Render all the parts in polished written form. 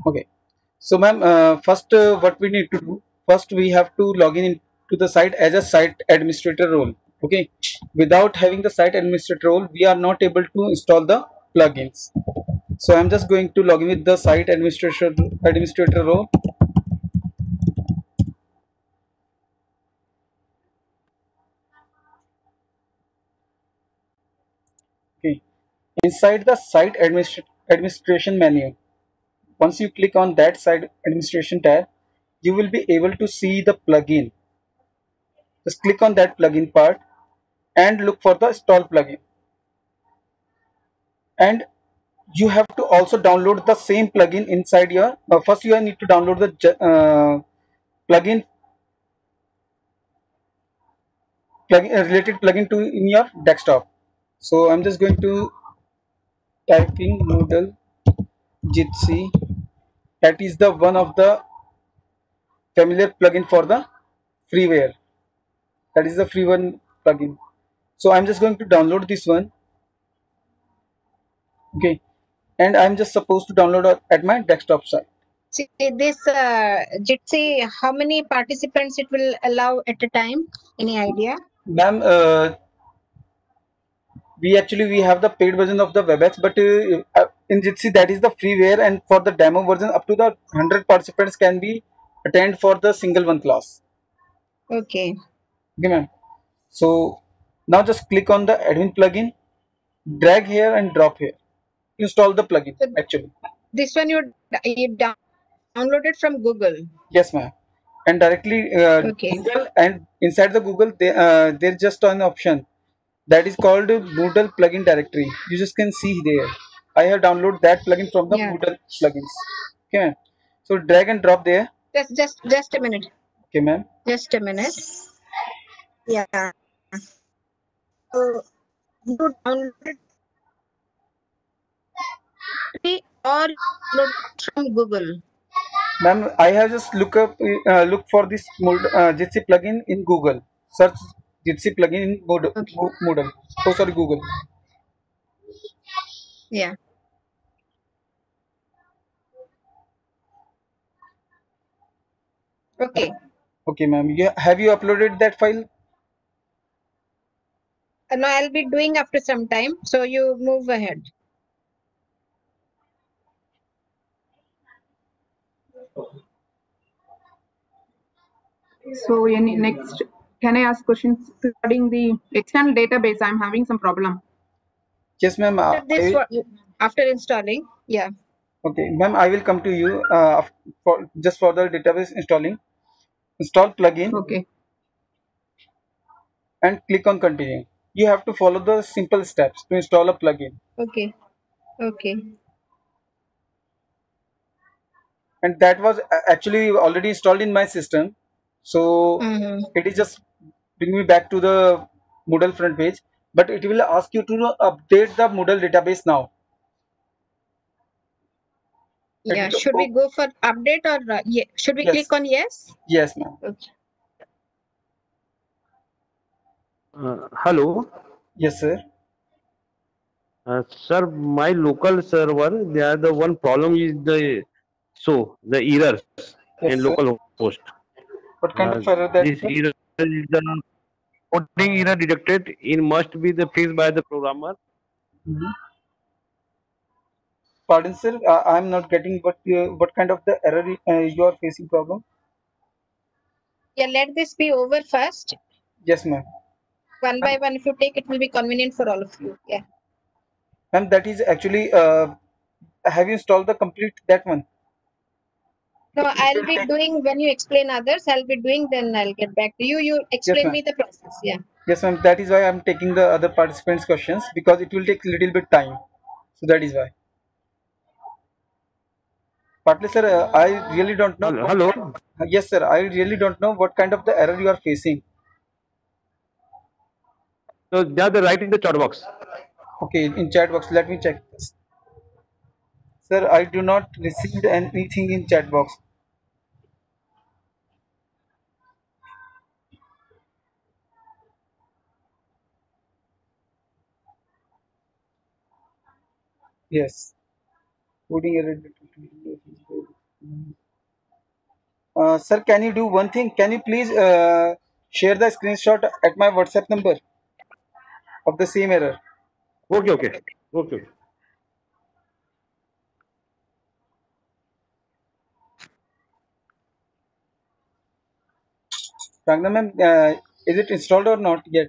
Okay. So, ma'am, first, what we need to do, first we have to log in to the site as a site administrator role. Okay. Without having the site administrator role, we are not able to install the plugins. So I'm just going to log in with the site administrator role. Okay. Inside the site administration menu, once you click on that site administration tab, you will be able to see the plugin. Just click on that plugin part and look for the install plugin. And you have to also download the same plugin inside your. First, you need to download the plugin related plugin to in your desktop. So I'm just going to typing Moodle Jitsi. That is the one of the familiar plugin for the freeware. That is the free one plugin. So I'm just going to download this one. Okay, and I'm just supposed to download it at my desktop side. See this Jitsi, how many participants it will allow at a time? Any idea? Ma'am, we have the paid version of the WebEx, but in Jitsi that is the freeware, and for the demo version up to the 100 participants can be attend for the single one class. Okay. Okay, ma'am. So now just click on the admin plugin, drag here and drop here. Install the plugin So actually. this one you downloaded from Google. Yes, ma'am. And directly Okay. Google, and inside the Google there's just an option that is called Moodle plugin directory. You just can see there. I have downloaded that plugin from the Yeah. Moodle plugins. Okay. So drag and drop there. Just a minute. Okay, ma'am. Just a minute. Yeah. So you downloaded free or download from Google? Ma'am, I have just look for this Jitsi plugin in Google. Search Jitsi plugin in Moodle. Okay. Moodle. Oh, sorry, Google. Yeah. Okay. Okay, ma'am. Have you uploaded that file? No, I'll be doing after some time. So you move ahead. So any next, can I ask questions regarding the external database? I'm having some problem. Yes, ma'am. After installing, yeah. Okay, ma'am. I will come to you for just for the database installing. Install plugin. Okay. And click on continue. You have to follow the simple steps to install a plugin. Okay. Okay. And that was actually already installed in my system. So it is just bring me back to the Moodle front page. But it will ask you to update the Moodle database now. Yeah. Should we go for update or should we Yes. click on yes? Yes, ma'am. Okay. Hello. Yes, sir. Sir, my local server, there the one problem is the errors Yes, in sir. local host. What kind of error that? This error is the coding error detected in must be the fixed by the programmer. Pardon, sir. I'm not getting what kind of the error you are facing problem. Yeah. Let this be over first. Yes, ma'am. One by one, if you take, it will be convenient for all of you. Yeah. Ma'am, that is actually. Have you installed the complete that one? No, I'll be doing when you explain others. I'll be doing. Then I'll get back to you. You explain me the process. Yeah. Yes, ma'am. That is why I'm taking the other participants' questions because it will take little bit time. So that is why. Partly, sir, I really don't know. Hello. Yes, sir. I really don't know what kind of the error you are facing. So they are the right in the chat box. Okay, in chat box. Let me check this. Sir, I do not receive anything in chat box. Yes. Coding error. Sir, can you do one thing? Can you please share the screenshot at my WhatsApp number of the same error? Okay, okay, okay. Pragna ma'am, is it installed or not yet?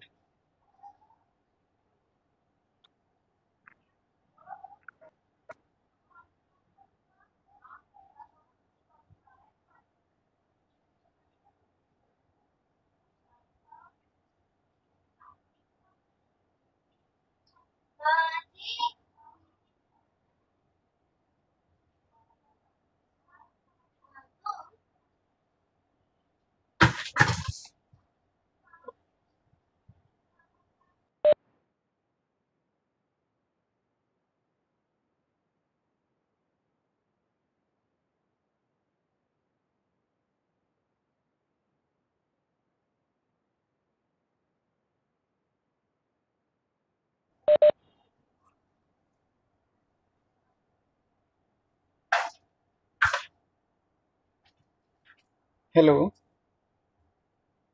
Hello.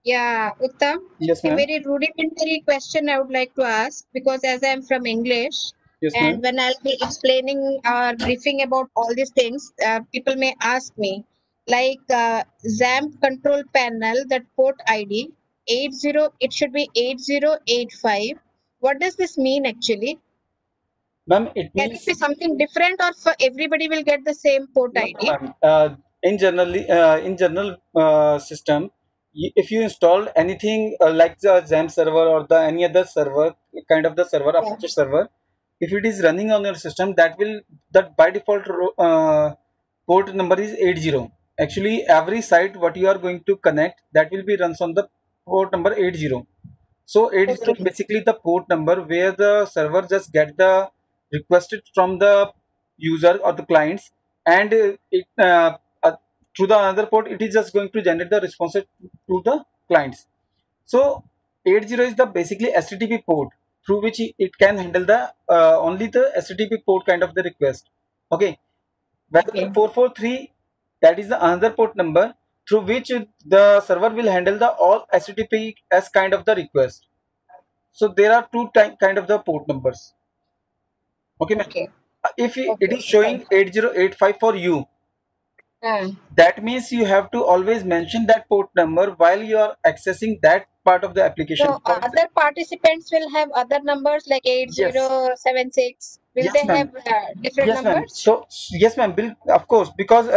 Yeah, Uttam, Yes, a ma'am. very rudimentary question I would like to ask, because as I'm from English, Yes, and ma'am. when I'll be explaining or briefing about all these things, people may ask me, like XAMPP control panel, that port ID 80, it should be 8085. What does this mean actually? Ma'am, it Can it means be something different, or for everybody will get the same port no, ID? ma'am. In general system, if you install anything like the XAMPP server or the any other server kind of the server Yeah. Apache server, if it is running on your system, that by default port number is 80. Actually, every site what you are going to connect, that will be runs on the port number 80. So 80 is Okay. basically the port number where the server just get the requested from the user or the clients, and it through the another port it is just going to generate the response to the clients. So 80 is the basically HTTP port through which it can handle the only the HTTP port kind of the request. Okay, whether Okay. 443, that is the another port number through which the server will handle the all HTTP as kind of the request. So there are two kind of the port numbers. Okay, ma'am. Okay. If it Okay. is showing 8085 for you, Uh, that means you have to always mention that port number while you are accessing that part of the application. So other participants will have other numbers like Yes, 8076. Will yes, they ma'am. have different Yes, ma'am. numbers? So yes, ma'am. Of course, because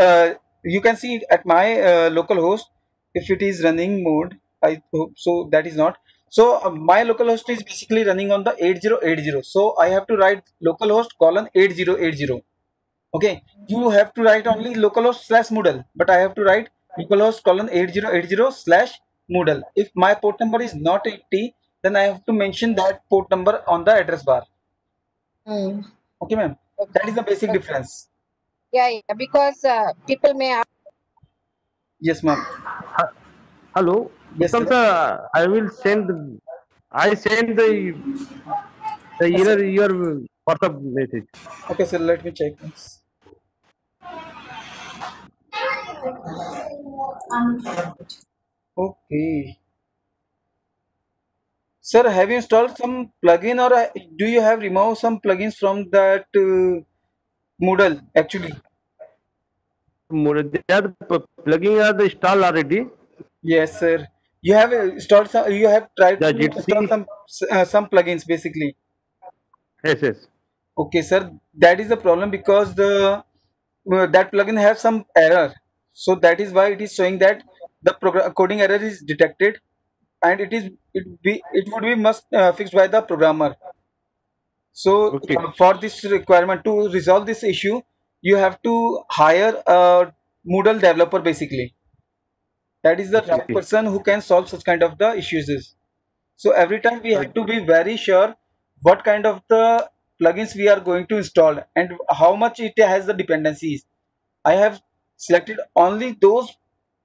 you can see at my local host, if it is running mode, I hope so that is not. So my local host is basically running on the 8080. So I have to write localhost colon 8080. Okay, you have to write only localhost slash Moodle, but I have to write localhost colon 8080 slash Moodle. If my port number is not 80, then I have to mention that port number on the address bar. Hmm. Okay, ma'am. Okay. That is the basic Okay. difference. Yeah, because people may ask. Yes, ma'am. Hello, Yes, Uttam sir. sir. I send the Yes, sir. error your WhatsApp message. Okay, sir. Let me check this. Okay. Sir, have you installed some plugin or do you have removed some plugins from that Moodle actually? That plugin are installed already. Yes, sir. You have installed some. You have tried The to install Jitsi. some plugins basically. Yes, yes. Okay, sir. That is the problem because the that plugin has some error. So that is why it is showing that the coding error is detected, and it would be must fixed by the programmer. So Okay, for this requirement to resolve this issue, you have to hire a Moodle developer basically. That is the okay, right okay. person who can solve such kind of the issues. So every time we have Okay. to be very sure what kind of the plugins we are going to install and how much it has the dependencies. I have selected only those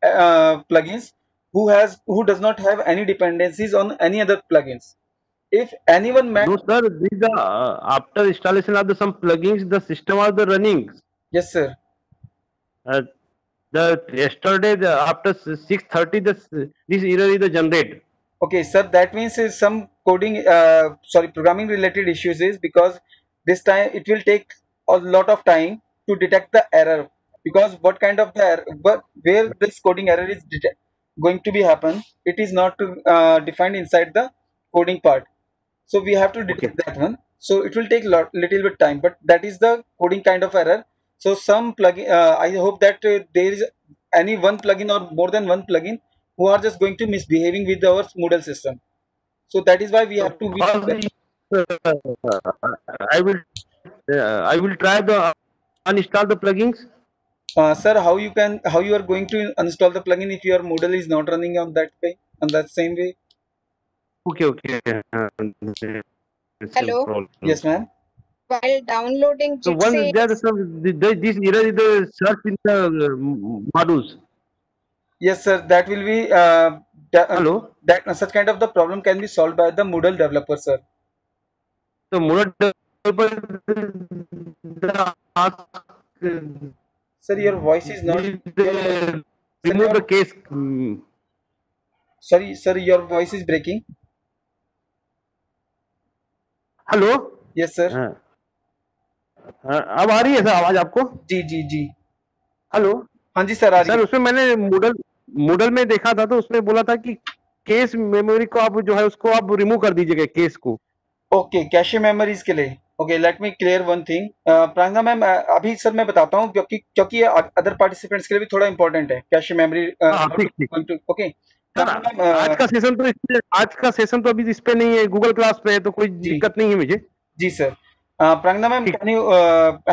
plugins who does not have any dependencies on any other plugins. If anyone No, sir. These are after installation of the some plugins, the system are the running. yes, sir. Uh, yesterday after 6:30 this error is generated. Okay, sir, that means is some coding, sorry, programming related issues is because this time it will take a lot of time to detect the error, because what kind of the error, but where this coding error is going to be happen, it is not defined inside the coding part. So we have to Okay. detect that one. So it will take little bit time, but that is the coding kind of error. So some plugin, I hope that there is any one plugin or more than one plugin who are just going to misbehaving with our Moodle system. So that is why we have to be. I will try the uninstall the plugins. Sir, how you are going to install the plugin if your Moodle is not running on that way, on that same way? Okay, okay. Hello. Problem. Yes, ma'am. While downloading So once Jitsi, there is this error is the search in the modules. Yes, sir. That will be Hello. that such kind of the problem can be solved by the Moodle developer, sir. So Moodle developer the ask Sir, your voice is not. Sir, remove the case. sorry, sir, your voice is breaking. Hello. Yes, sir. अब आ रही है sir आवाज आपको? जी जी जी. Hello. हाँ जी sir, आ रही sir है. उसमें मैंने मूडल में देखा था तो उसमें बोला था कि केस मेमोरी को आप जो है उसको आप रिमूव कर दीजिएगा केस को. ओके, कैशे मेमोरीज के लिए. Okay, let me clear one thing. Pranjana ma'am, अभी सर मैं बताता हूँ, क्योंकि ये अदर पार्टिसिपेंट्स के लिए भी थोड़ा इंपॉर्टेंट है कैशे मेमोरी. ओके सर आज का सेशन तो अभी इस पे नहीं है, गूगल क्लास पे है, तो कोई दिक्कत नहीं है मुझे. जी sir. Pranjana ma'am, can you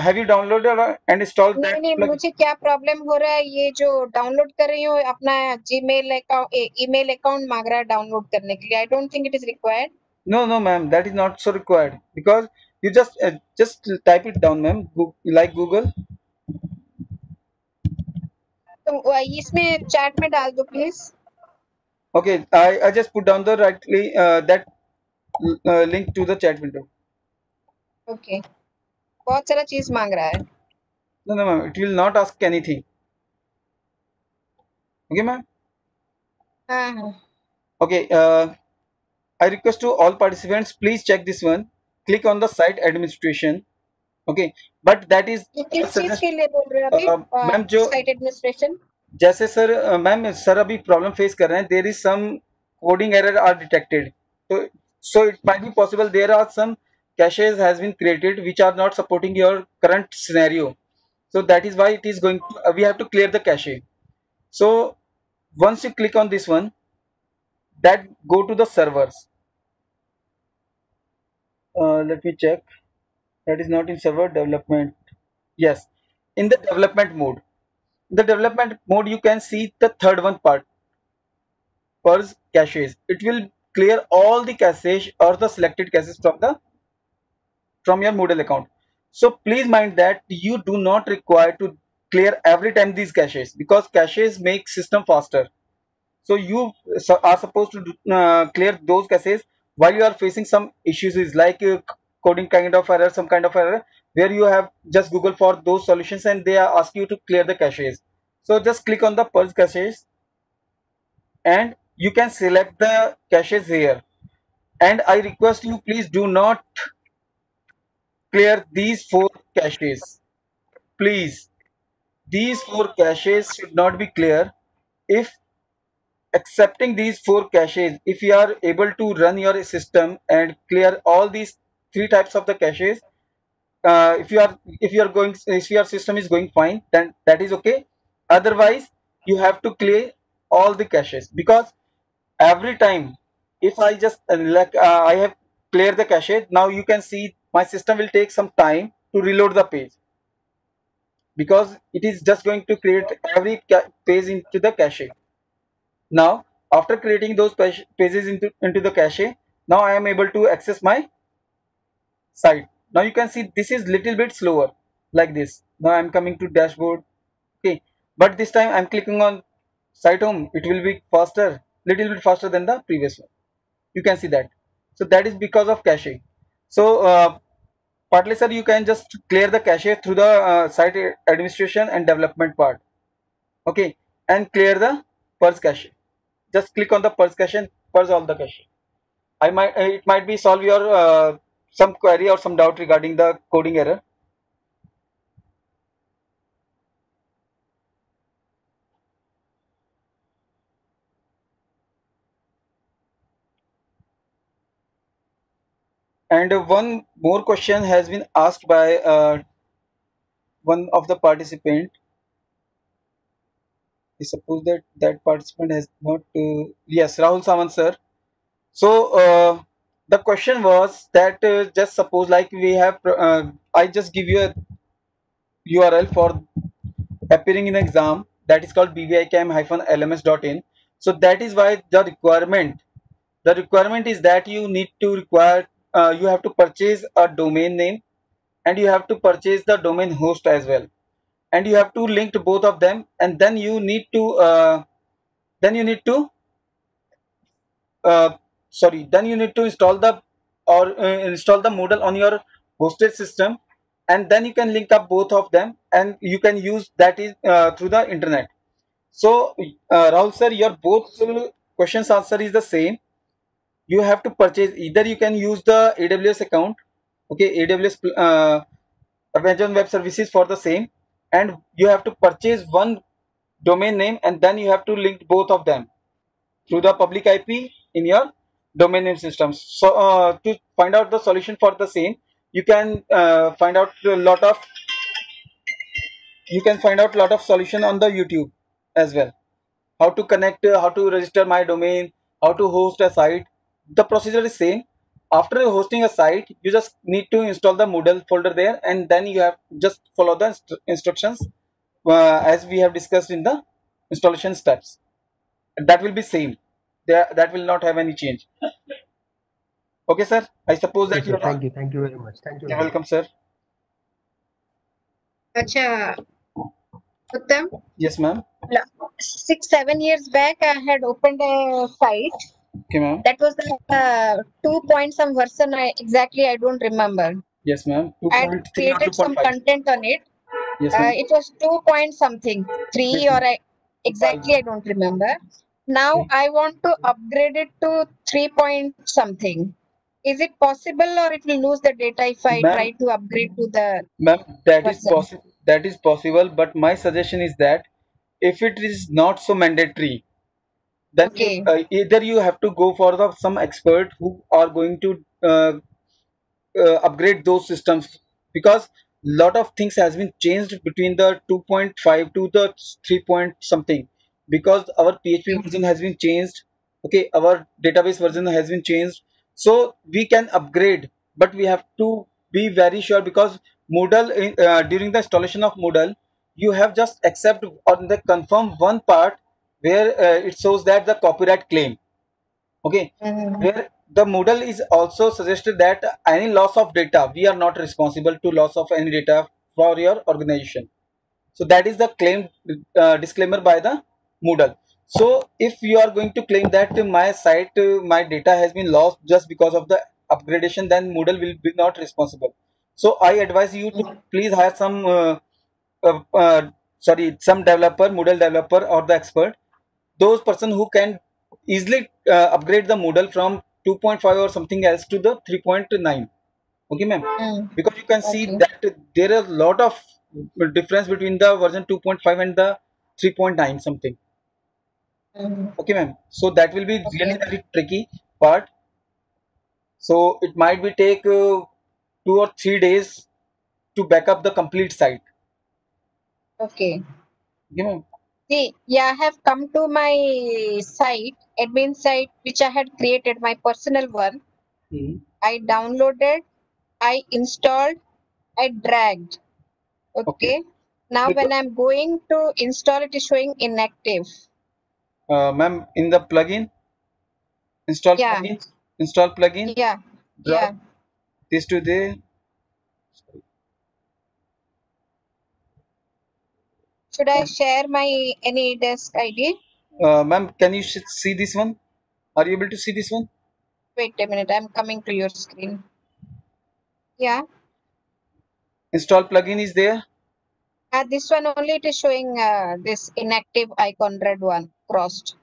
have you downloaded and installed that? नहीं, मुझे क्या प्रॉब्लम हो रहा है, ये जो डाउनलोड कर रही हूँ अपना जीमेल अकाउंट, ईमेल अकाउंट मांग रहा है डाउनलोड करने के लिए. I don't think it is required. No, no, ma'am, that is not so required, because you just type it down, ma'am, like Google. तो इसमें चैट में डाल दो please. Okay, I just put down the that link to the chat window. Okay, बहुत सारा चीज मांग रहा है. No, no, ma'am, it will not ask anything. Okay, ma'am. हाँ. Okay, I request to all participants, please check this one. Click on the site administration. Okay, but that is. किस चीज के लिए बोल रहे हैं अभी? मैम जो साइट एडमिनिस्ट्रेशन. जैसे सर, मैम सर अभी प्रॉब्लम फेस कर रहे हैं. There is some coding error are detected. तो so it might be possible there are some caches has been created which are not supporting your current scenario. So that is why it is going to, we have to clear the cache. So once you click on this one, that go to the servers. Let me check. That is not in server development. Yes, in the development mode. In the development mode, you can see the third one part, purge caches. It will clear all the caches or the selected caches from your Moodle account. So please mind that you do not require to clear every time these caches, because caches make system faster. So you are supposed to clear those caches while you are facing some issues, is like coding kind of error, some kind of error, where you have just Google for those solutions and they are ask you to clear the caches. So just click on the purge caches and you can select the caches here. And I request you, please do not clear these 4 caches. Please, these 4 caches should not be clear. If accepting these 4 caches, if you are able to run your system and clear all these 3 types of the caches, if your system is going fine, then that is okay. Otherwise you have to clear all the caches, because every time if I just I have cleared the cache, now you can see my system will take some time to reload the page, because it is just going to create every page into the cache. Now after creating those pages into the cache, now I am able to access my site. Now you can see this is little bit slower, like this. Now I am coming to dashboard. Okay, but this time I am clicking on site home. It will be faster, little bit faster than the previous one. You can see that. So that is because of cache. So partly sir, you can just clear the cache through the site administration and development part. Okay, and clear the purge cache. Just click on the purge cache and purge all the cache. It might be solve your some query or some doubt regarding the coding error. And one more question has been asked by one of the participant. I suppose that that participant has not. Yes, Rahul Samant sir. So the question was that just suppose like we have. I just give you a URL for appearing in exam that is called bbicam-lms.in. So that is why the requirement is that you have to purchase a domain name and you have to purchase the domain host as well, and you have to link to both of them, and uh, then you need to install the Moodle on your hosted system, and then you can link up both of them and you can use that is through the internet. So Rahul sir, your both questions answer is the same. You have to purchase, either you can use the AWS account, okay, AWS Amazon Web Services for the same, and you have to purchase one domain name and then you have to link both of them through the public IP in your domain name systems. So to find out the solution for the same, you can find out a lot of solution on the YouTube as well. How to connect, how to register my domain, how to host a site. The procedure is same. After hosting a site, you just need to install the Moodle folder there, and then you have just follow the instructions as we have discussed in the installation steps. That will be same. That will not have any change. Okay, sir. I suppose Okay, that you sir. are. Thank you very much. Thank you. You're welcome, sir. Acha, Uttam, Yes, ma'am. 6-7 years back, I had opened a site. Okay, ma'am. That was the 2 point some version. I don't remember. Yes, ma'am. I had 2.3 or created some 2.5. content on it. Yes, ma'am. It was 2 point something, 3 Yes, or ma'am. exactly I don't remember. Now Okay. I want to upgrade it to 3 point something. Is it possible, or it will lose the data if I Ma'am, try to upgrade to the ma'am, that is version? possible. That is possible, but my suggestion is that if it is not so mandatory, then Okay. either you have to go for some expert who are going to upgrade those systems, because lot of things has been changed between the 2.5 to the 3 point something, because our PHP version has been changed. Okay, our database version has been changed, so we can upgrade, but we have to be very sure, because Moodle during the installation of Moodle, you have just accept or the confirm one part where it shows that the copyright claim. Okay, where the Moodle is also suggested that any loss of data, we are not responsible to loss of any data for your organization. So that is the claim disclaimer by the Moodle. So if you are going to claim that my site, my data has been lost just because of the upgradation, then Moodle will be not responsible. So I advise you to please hire some uh, uh, some developer, Moodle developer or the expert, those person who can easily upgrade the Moodle from 2.5 or something else to the 3.9. Okay, ma'am. Because you can see Okay. that there are a lot of difference between the version 2.5 and the 3.9 something. Okay, ma'am. So that will be really Okay. very tricky part. So it might be take 2 or 3 days to back up the complete site. Okay. Okay, ma'am. See, yeah, I have come to my site, admin site, which I had created, my personal one. Mhm. I downloaded, I installed, I dragged. Okay. Okay. Now when I'm going to install, it is showing inactive. Ma'am, in the plugin, Yeah. install plugin, Yeah. drop Yeah. this to the. Should I share my any desk ID? Ma'am, can you see this one? Are you able to see this one? Wait a minute. I'm coming to your screen. Yeah. Install plugin is there. This one only it is showing this inactive icon, red one crossed.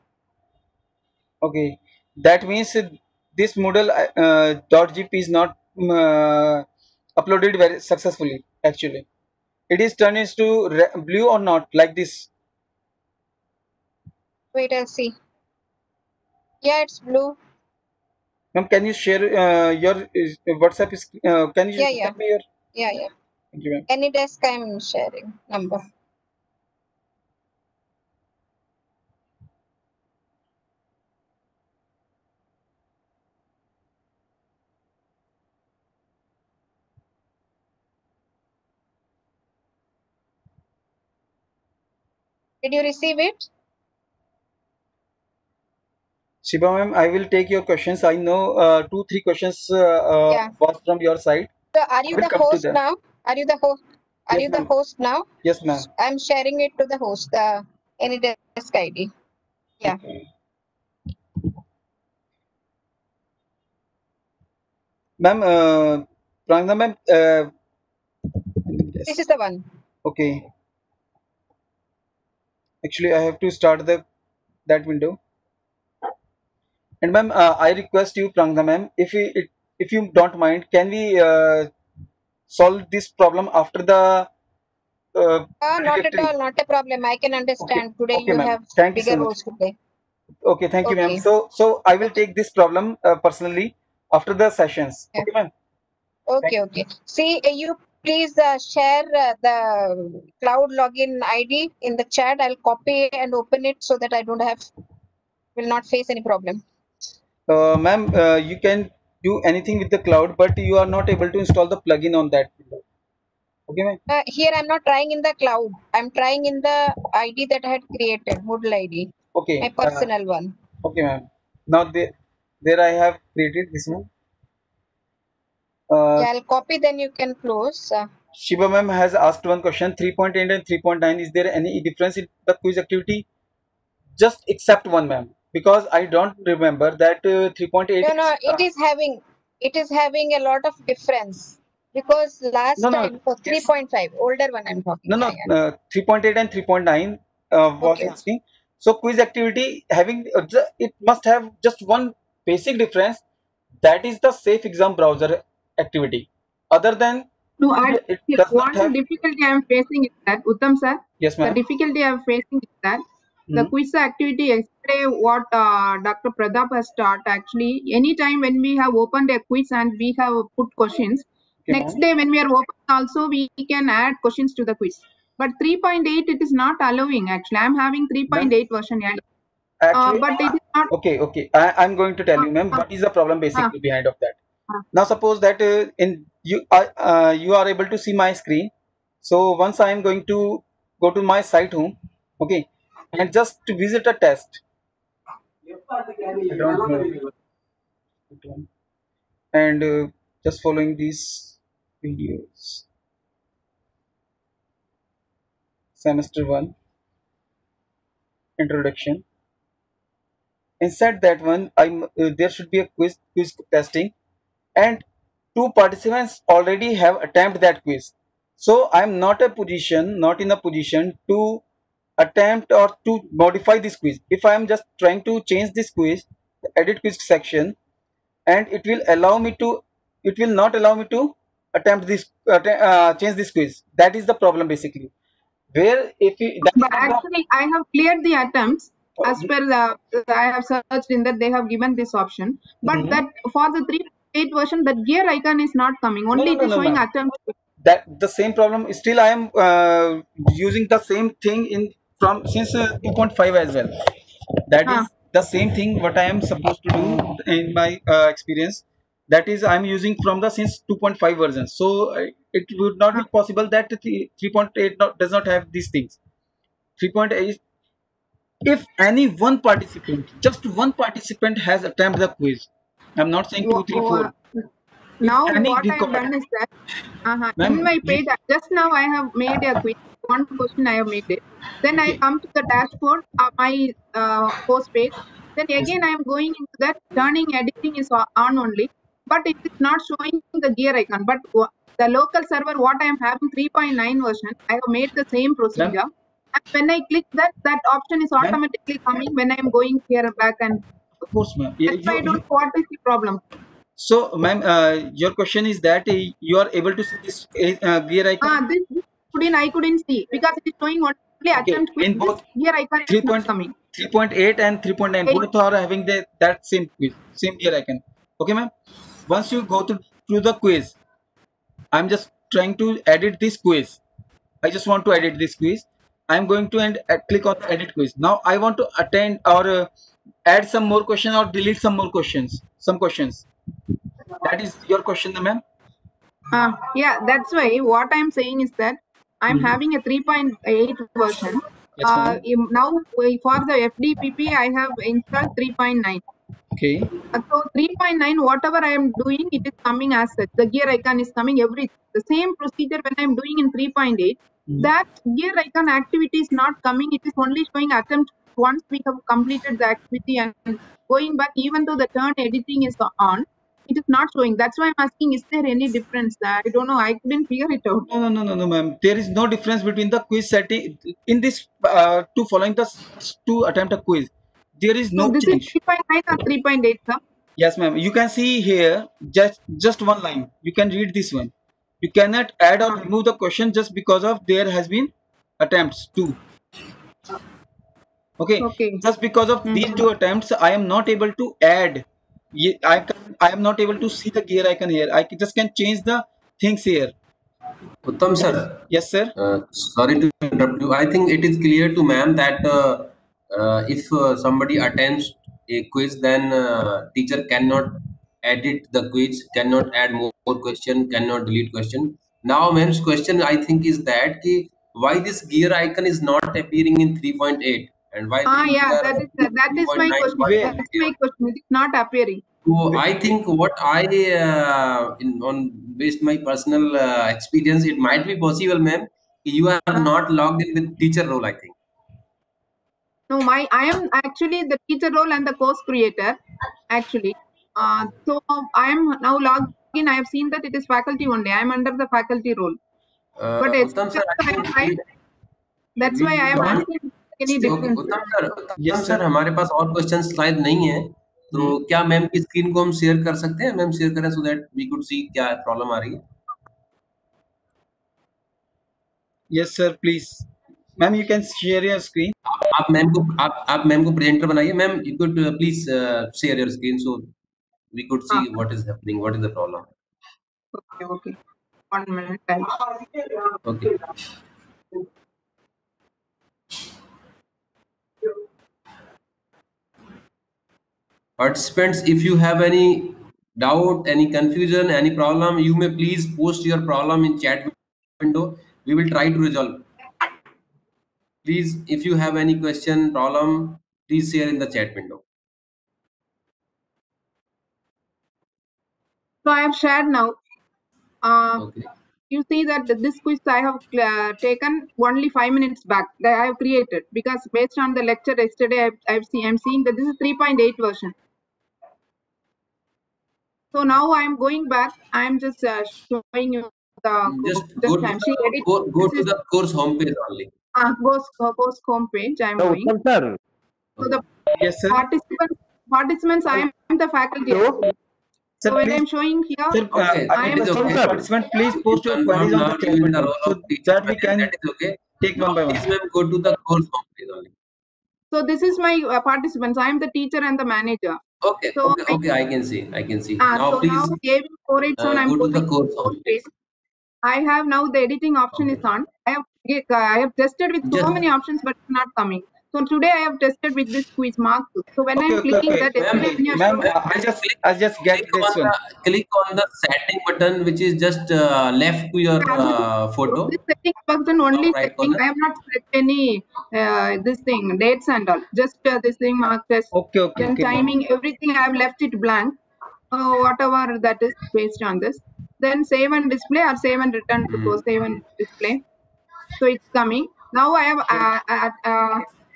Okay, that means this Moodle .gp is not uploaded very successfully. Actually, it is turned into blue or not, like this. Wait, I'll see. Yeah, it's blue. Ma'am, can you share your WhatsApp? Can you Yeah. send me your? Yeah. Thank you, ma'am. Any desk I'm sharing number. Did you receive it? Shiba ma'am, I will take your questions. I know 2-3 questions Yeah. was from your side. So are you I will the come to host that. now? Are you the host? Are Yes, you the ma'am. host now? Yes, ma'am. I'm sharing it to the host. Any desk ID. Yeah. Ma'am, Prangna ma'am, This is the one. okay. Actually, I have to start that window. And ma'am, I request you, Prangna ma'am, if you don't mind, can we solve this problem after the Not at directory? all. Not a problem. I can Okay, understand. Today okay, you ma'am. have Thank you so bigger much. roles to play. Okay, thank you, ma'am. Okay. So I will take this problem personally after the sessions. Yeah. Okay, ma'am. Okay. See, you please share the cloud login ID in the chat. I'll copy and open it so that I will not face any problem. Ma'am, you can do anything with the cloud, but you are not able to install the plugin on that window. Okay, ma'am. Here I'm not trying in the cloud. I'm trying in the ID that I had created, Moodle ID, Okay. my personal one. Okay, ma'am. Now there I have created this one. Yeah, I'll copy, then you can close. Shiba ma'am has asked one question: 3.8 and 3.9. Is there any difference in the quiz activity? Just except one, ma'am, because I don't remember that 3.8 No, is. it is having a lot of difference because last No, time for yes. 3.5, older one I'm talking. No, 3.8 and 3.9 was Okay. asking. So quiz activity having it must have just one basic difference. That is the safe exam browser activity. Other than No, it does not one have. difficulty I am facing is that, Uttam sir, Yes, the ma'am. difficulty I am facing is that the Mhm. quiz activity yesterday, what Dr. Pradap has taught, actually, anytime when we have opened a quiz and we have put questions, Okay, next ma'am. day when we are open also, we can add questions to the quiz. But 3.8, it is not allowing actually. I am having 3.8 version. Actually, But it is not. okay. I'm going to tell you, ma'am, what is the problem Uh, basically behind of that. uh, Now, suppose that you are able to see my screen. So once I am going to go to my site home, okay, and just to visit a test. I don't know. And just following these videos. Semester 1 introduction. Inside that one, there should be a quiz testing, and two participants already have attempted that quiz. So I'm not in a position to attempt or to modify this quiz. If I am just trying to change this quiz, the edit quiz section, and it will not allow me to attempt this change this quiz. That is the problem basically. Where if you, that is But not actually, I have cleared the attempts as the. per the I have searched in that they have given this option. But Mhm. that for the 3.8 version, the gear icon is not coming. Only it is No, showing ma'am. attempts. That the same problem still I am using the same thing in from since 2.5 as well. That is Huh. the same thing what I am supposed to do in my experience. That is I am using from the since 2.5 version. So it would not Huh. be possible that 3.8 does not have these things. 3.8, if any one participant, just one participant has attempted the quiz, I'm not saying two, three, four. If Now any what I have record, done is that in ma'am, my page, just now I have made a quiz. One question I have made it. Then I okay. come to the dashboard, my post page. Then Yes. again I am going into that turning editing is on only, but it is not showing the gear icon. But The local server, what I am having 3.9 version, I have made the same procedure. And when I click that, that option is automatically coming when I am going here back and Of course, ma'am. that's why I don't know what is the problem. So, ma'am, your question is that you are able to see this gear icon This I couldn't see because it is showing only attempt quiz. in both Here icon is not coming. 3.8 and 3.9. Both are having that same quiz, same gear icon. Okay, ma'am. Once you go through the quiz, I'm just trying to edit this quiz. I just want to edit this quiz. I'm going to click on the edit quiz. Now I want to attend or add some more questions or delete some more questions. Some questions. That is your question, ma'am. Yeah, that's why what I'm saying is that I'm having a 3.8 version. Yes, ma'am. Now for the FDPP, I have installed 3.9. Okay. So 3.9, whatever I am doing, it is coming as such. The gear icon is coming the same procedure when I'm doing in 3.8. That gear icon activity is not coming. It is only showing attempt once we have completed the activity and going back, even though the turn editing is on, it is not showing. That's why I'm asking, is there any difference? I don't know. I couldn't figure it out. No, ma'am. There is no difference between the quiz setting in this to following the to attempt a quiz. There is no this change. Is 3.9 or 3.8, sir? Yes, ma'am. You can see here just one line. You can read this one. You cannot add or remove the question just because of there has been attempts too. Okay. Just because of these two attempts, I am not able to add. I am not able to see the gear icon here. I just can change the things here. Uttam sir. Yes, sir. Sorry to interrupt you. I think it is clear to ma'am that if somebody attempts a quiz, then teacher cannot edit the quiz, cannot add more question, cannot delete question. Now ma'am's question I think is that why this gear icon is not appearing in 3.8 and why yeah, that is my question. That's my question. It is not appearing. So I think what I based my personal experience, it might be possible, ma'am. You are not logged in with teacher role, I think. No, I am actually the teacher role and the course creator, actually. So I am now logged in. I have seen that it is faculty only. I am under the faculty role. But Uttam sir, that's why I am asking any difference. Uttam sir, हमारे पास और question शायद नहीं है. तो क्या ma'am की screen को हम शेयर कर सकते हैं? मैम शेयर करें so that we could see क्या प्रॉब्लम आ रही है. Yes sir, please. Ma'am, you can share your screen. आप मैम को प्रेजेंटर बनाइए. Ma'am, you could please share your screen so we could see what is happening, what is the problem. Okay. 1 minute. Okay. Participants, if you have any doubt, any confusion, any problem, you may please post your problem in chat window. We will try to resolve. Please, if you have any question, problem, please share in the chat window. So I have shared now. Okay. You see that this quiz I have taken only 5 minutes back that I have created because based on the lecture yesterday I'm seeing that this is 3.8 version. So now I am going back. I am just showing you the go to the course homepage only. Course homepage. I am going. Sir. So the yes, sir. participants. I am the faculty. Sir, so when I am showing here, sir, I am the participant. Please post your queries on the chat window so that we can take one by one. Please, ma'am, go to the course homepage only. So this is my participants. I am the teacher and the manager. Okay, so okay, I can see. Now so please now I'm go to the course homepage. I have now the editing option is on. I have tested with so many options, but it's not coming. So today I have tested with this quiz mark. So when I'm clicking that, ma'am, I just get this one. Click on the setting button, which is just left to your photo. This setting button only setting. I have not set any this thing dates and all. Just this thing marked as then timing everything. I have left it blank. Whatever that is based on this. Then save and display or save and return to save and display. So it's coming. Now I have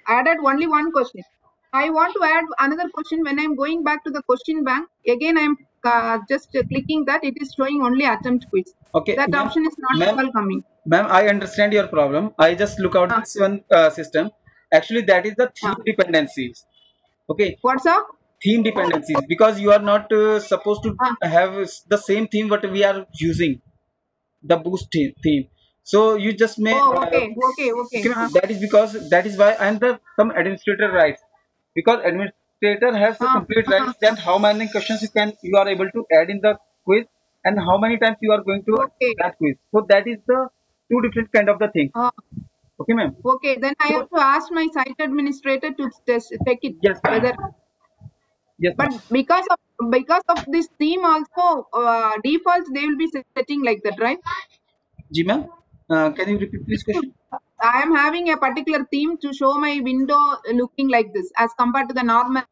added only one question. I want to add another question. When I'm going back to the question bank, again I'm just clicking that. It is showing only attempt quiz. Okay, That ma'am, option is not ma'am, all coming. ma'am, I understand your problem. I just look out this one system. Actually, that is the theme dependencies. Okay, What's up? theme dependencies, because you are not supposed to have the same theme what we are using, the boost theme. So you just may Okay. that is because that is why, and the some administrator rights, because administrator has the complete rights then how many questions you are able to add in the quiz, and how many times you are going to that quiz. So that is the two different kind of the thing. Okay, ma'am. Okay, then I have to ask my site administrator to take it. Yes, whether. Yes, but because of this theme also, defaults they will be setting like that, right? Ji, ma'am. Can you repeat this question? I am having a particular theme to show my window looking like this as compared to the normal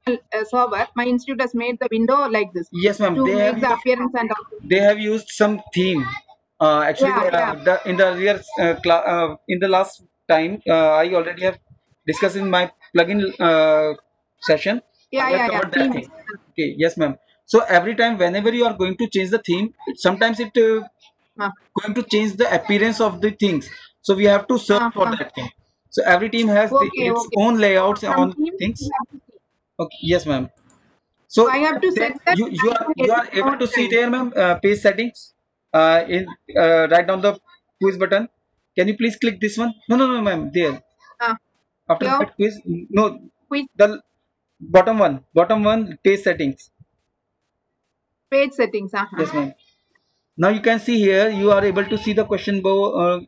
server. My institute has made the window like this. Yes, ma'am. To make the appearance and all. They have used some theme. Actually, in the earlier in the last time, I already have discussed in my plugin session. Okay, yes, ma'am. So every time, whenever you are going to change the theme, sometimes it going to change the appearance of the things. So we have to search for that thing. So every team has its own layouts on things. Okay, yes, ma'am. So I have to set that. You are able to see there, ma'am, page settings. In right down the quiz button. Can you please click this one? No, ma'am. There. After that quiz, no. Quiz. The bottom one, page settings. Page settings. Yes, ma'am. Now you can see here. You are able to see the question import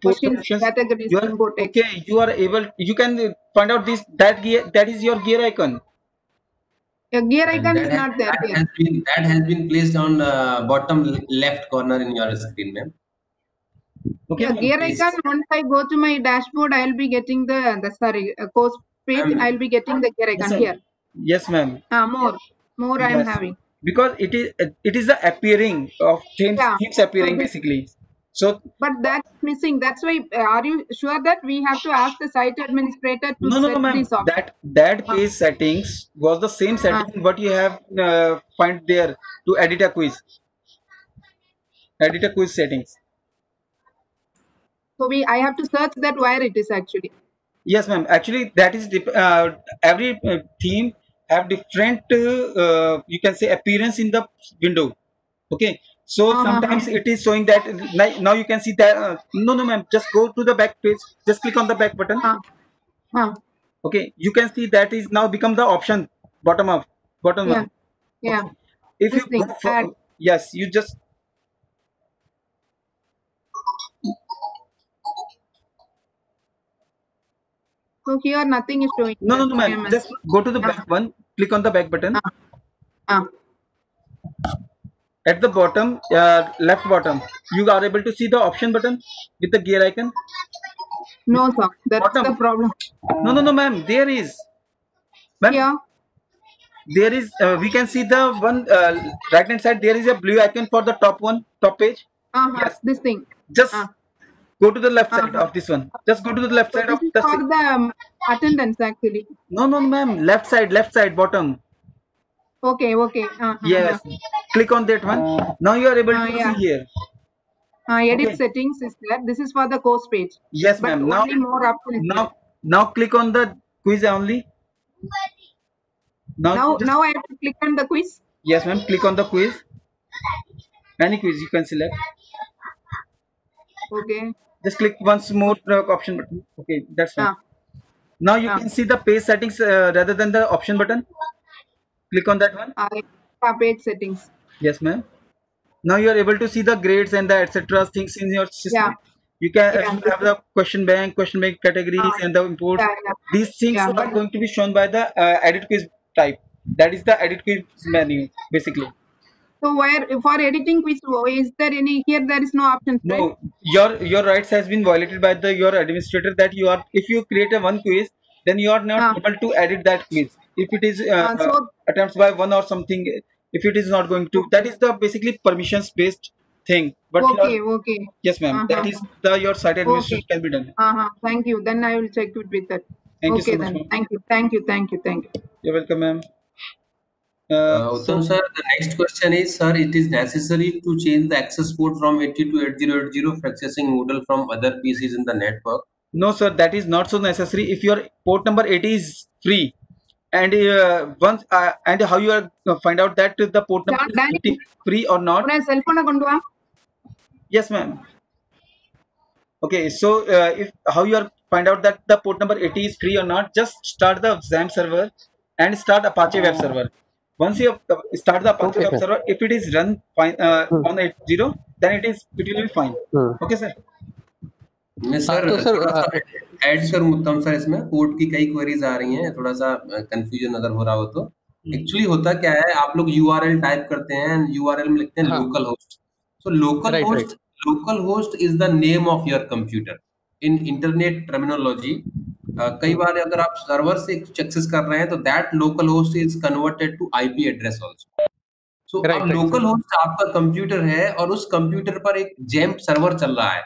questions. Okay. You are able. You can find out this that gear. That is your gear icon. Your gear icon is not there. That has been placed on the bottom left corner in your screen, ma'am. Okay. Gear icon. Once I go to my dashboard, I will be getting the course page. I will be getting the gear icon here. Yes, ma'am. More I am having. Because it is the appearing of themes appearing basically. So, but that's missing. That's why. Are you sure that we have to ask the site administrator to set this off? That page settings was the same setting what you have find there to edit a quiz. Edit a quiz settings. So I have to search that where it is actually. Yes, ma'am. Actually, that is every theme have different you can say appearance in the window. Okay. So sometimes it is showing that now you can see that no, ma'am, just go to the back page, just click on the back button. Okay, you can see that is now become the option bottom one. Yeah. Okay. If you go for, yes, you just so here nothing is showing. No, ma'am, just go to the back one, click on the back button. At the bottom, left bottom, you are able to see the option button with the gear icon. No, sir. That's the problem. No, ma'am. There is. Yeah. There is. We can see the one right hand side. There is a blue icon for the top page. Yes. This thing. Just go to the left side of this one. Just go to the left side of the. For the attendance, actually. No, ma'am. Left side, bottom. Okay. Yes. Click on that one. Now you are able to see here. Edit settings is there. This is for the course page. Yes, ma'am. Now click on the quiz only. Now I have to click on the quiz. Yes, ma'am. Click on the quiz. Any quiz you can select. Okay. Just click once more option button. Okay, that's fine. Now you can see the page settings rather than the option button. Click on that one. Page settings. Yes, ma'am. Now you are able to see the grades and the etc. things in your system. You can you have the question bank categories and the imports. These things are going to be shown by the edit quiz type. That is the edit quiz menu basically. So where for editing quiz, is there any here? There is no option. No, your rights has been violated by your administrator. That you are, if you create a one quiz, then you are not able to edit that quiz. If it is attempts by one or something, if it is not going to, that is the basically permissions based thing. But okay. Yes, ma'am. That is your site administration can be done. Thank you. Then I will check it with that. Thank you so much, then. Thank you. You're welcome, ma'am. Uttam sir, the next question is, sir, it is necessary to change the access port from 80 to 8080 for accessing Moodle from other PCs in the network? No, sir, that is not so necessary. If your port number 80 is free, and once and how you are find out that the port number is 80 free or not? Cell phone Yes, ma'am. Okay, so if how you are find out that the port number 80 is free or not, just start the XAMPP server and start Apache web server. Once you start the Apache web server, if it is run fine on 80, then it will be fine. Okay, sir. मैं sir add करूं उत्तम sir, इसमें port की कई queries आ रही हैं, थोड़ा सा कंफ्यूजन अगर हो रहा हो तो। एक्चुअली होता क्या है, आप लोग URL टाइप करते हैं, URL में लिखते हैं local host. So local host is the name of your computer in internet terminology. कई बार अगर आप सर्वर से एक्सेस कर रहे हैं तो that local host is converted to IP address also. So अब लोकल होस्ट आपका कंप्यूटर है और उस कंप्यूटर पर एक XAMPP सर्वर चल रहा है,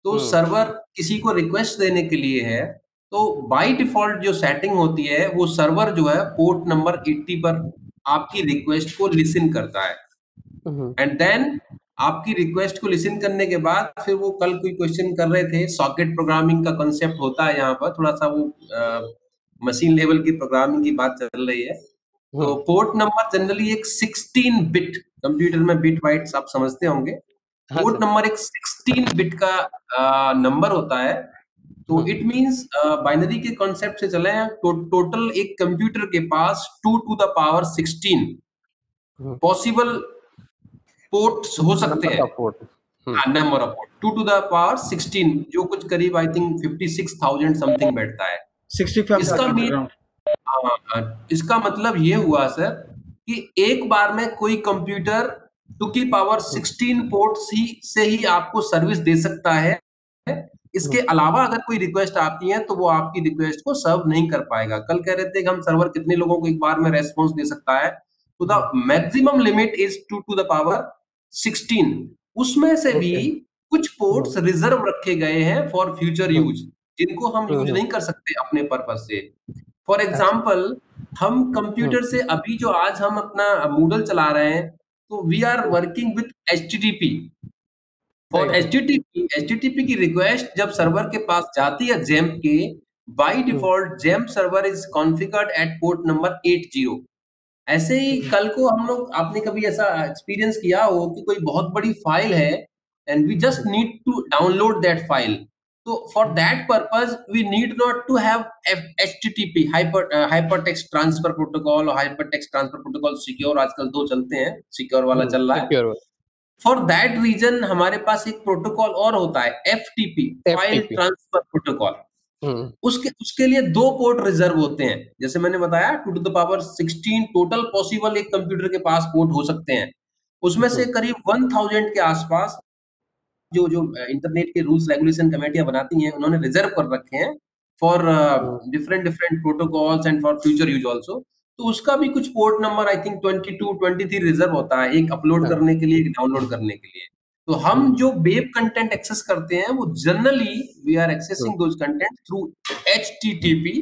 तो सर्वर किसी को रिक्वेस्ट देने के लिए है, तो बाय डिफॉल्ट जो सेटिंग होती है वो सर्वर जो है पोर्ट नंबर 80 पर आपकी रिक्वेस्ट को लिसन करता है, एंड देन आपकी रिक्वेस्ट को लिसन करने के बाद फिर वो कल कोई क्वेश्चन कर रहे थे, सॉकेट प्रोग्रामिंग का कंसेप्ट होता है यहाँ पर, थोड़ा सा वो मशीन लेवल की प्रोग्रामिंग की बात चल रही है। तो पोर्ट नंबर जनरली एक 16 बिट, कंप्यूटर में बिट बाइट्स आप समझते होंगे, पोर्ट नंबर एक 16 बिट का नंबर होता है। तो इट मींस बाइनरी के कॉन्सेप्ट से चले हैं, टोटल एक कंप्यूटर के पास 2 to the power 16 possible ports हो सकते हैं, number of port 2 to the power 16, जो कुछ करीब आई थिंक 56,000 समथिंग बैठता है। इसका मतलब ये हुआ सर कि एक बार में कोई कंप्यूटर 2 की पावर 16 पोर्ट से ही आपको सर्विस दे सकता है। इसके अलावा अगर कोई रिक्वेस्ट आती है तो वो आपकी रिक्वेस्ट को सर्व नहीं कर पाएगा। कल कह रहे थे कि हम सर्वर कितने लोगों को एक बार में रेस्पॉन्स दे सकता है, तो the maximum limit is 2 to the power 16। उसमें से भी कुछ पोर्ट्स रिजर्व रखे गए हैं फॉर फ्यूचर यूज, जिनको हम यूज नहीं कर सकते अपने पर्पस से। फॉर एग्जाम्पल, हम कंप्यूटर से अभी जो आज हम अपना Moodle चला रहे हैं, तो we are working with HTTP। और HTTP की रिक्वेस्ट जब सर्वर के पास जाती है XAMPP के, by default XAMPP server is configured at port number 80। ऐसे ही कल को हम लोग, आपने कभी ऐसा एक्सपीरियंस किया हो कि कोई बहुत बड़ी फाइल है and we just need to download that file, तो for that purpose we need not to have HTTP, hypertext transfer protocol, और हाइपरटेक्स्ट ट्रांसफर प्रोटोकॉल सिक्योर, आजकल दो चलते हैं, सिक्योर वाला चल रहा है। फॉर दैट रीजन हमारे पास एक प्रोटोकॉल और होता है FTP, फाइल ट्रांसफर प्रोटोकॉल। उसके लिए 2 पोर्ट रिजर्व होते हैं। जैसे मैंने बताया 2 to the power 16 total possible एक कंप्यूटर के पास पोर्ट हो सकते हैं, उसमें से करीब 1000 के आसपास जो इंटरनेट के रूल्स रेगुलेशन कमेटियां बनाती हैं, उन्होंने रिजर्व कर रखे हैं for different protocols and for future use also. तो उसका भी कुछ port number I think 22, 23 reserve होता है, एक अपलोड करने के लिए, एक डाउनलोड करने के लिए। तो हम जो वेब कंटेंट एक्सेस करते हैं वो generally we are accessing those content through HTTP,